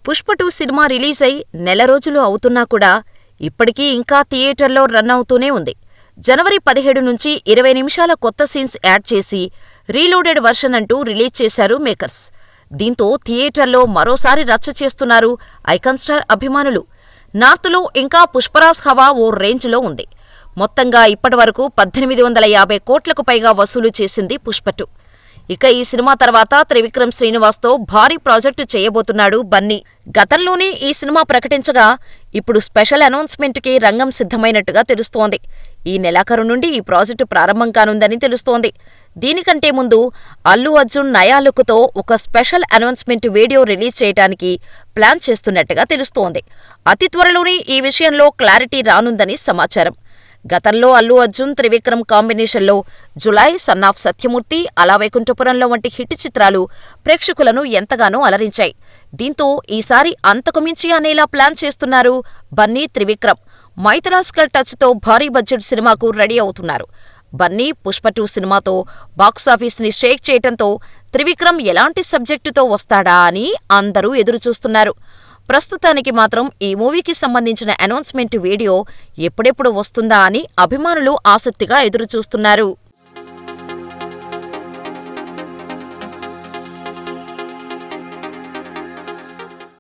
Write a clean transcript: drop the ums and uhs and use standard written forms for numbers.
Pushpa 2 cinema release అయి నెల రోజులు అవుతున్నా కూడా ఇప్పటికీ ఇంకా థియేటర్లో రన్ అవుతూనే ఉంది. జనవరి 17 నుంచి 20 నిమిషాల కొత్త సీన్స్ యాడ్ చేసి రీలోడెడ్ వర్షన్ అంటూ రిలీజ్ చేశారు మేకర్స్. దీంతో థియేటర్లో మరోసారి రచ్చ చేస్తున్నారు ఐకాన్ స్టార్ అభిమానులు. నార్త్లో ఇంకా పుష్పరాజ్ హవా ఓ రేంజ్లో ఉంది. మొత్తంగా ఇప్పటివరకు 1850 కోట్లకు పైగా వసూలు చేసింది పుష్ప 2. ఇక ఈ సినిమా తర్వాత త్రివిక్రమ్ శ్రీనివాస్తో భారీ ప్రాజెక్టు చేయబోతున్నాడు బన్నీ. గతంలోనే ఈ సినిమా ప్రకటించగా ఇప్పుడు స్పెషల్ అనౌన్స్మెంట్కి రంగం సిద్ధమైనట్టుగా తెలుస్తోంది. ఈ నెలాఖరు నుండి ఈ ప్రాజెక్టు ప్రారంభం కానుందని తెలుస్తోంది. దీనికంటే ముందు అల్లు అర్జున్ నయా లుక్తో ఒక స్పెషల్ అనౌన్స్మెంట్ వీడియో రిలీజ్ చేయడానికి ప్లాన్ చేస్తున్నట్టుగా తెలుస్తోంది. అతి త్వరలోనే ఈ విషయంలో క్లారిటీ రానుందని సమాచారం. గతంలో అల్లు అర్జున్, త్రివిక్రమ్ కాంబినేషన్లో జులై, సన్ ఆఫ్ సత్యమూర్తి, అలా వైకుంఠపురంలో వంటి హిట్ చిత్రాలు ప్రేక్షకులను ఎంతగానో అలరించాయి. దీంతో ఈసారి అంతకుమించి అనేలా ప్లాన్ చేస్తున్నారు బన్నీ, త్రివిక్రమ్. మైథలాజికల్ టచ్తో భారీ బడ్జెట్ సినిమాకు రెడీ అవుతున్నారు. బన్నీ పుష్ప 2 సినిమాతో బాక్సాఫీస్ని షేక్ చేయటంతో త్రివిక్రమ్ ఎలాంటి సబ్జెక్టుతో వస్తాడా అని అందరూ ఎదురుచూస్తున్నారు. ప్రస్తుతానికి మాత్రం ఈ మూవీకి సంబంధించిన అనౌన్స్మెంట్ వీడియో ఎప్పుడెప్పుడు వస్తుందా అని అభిమానులు ఆసక్తిగా ఎదురుచూస్తున్నారు.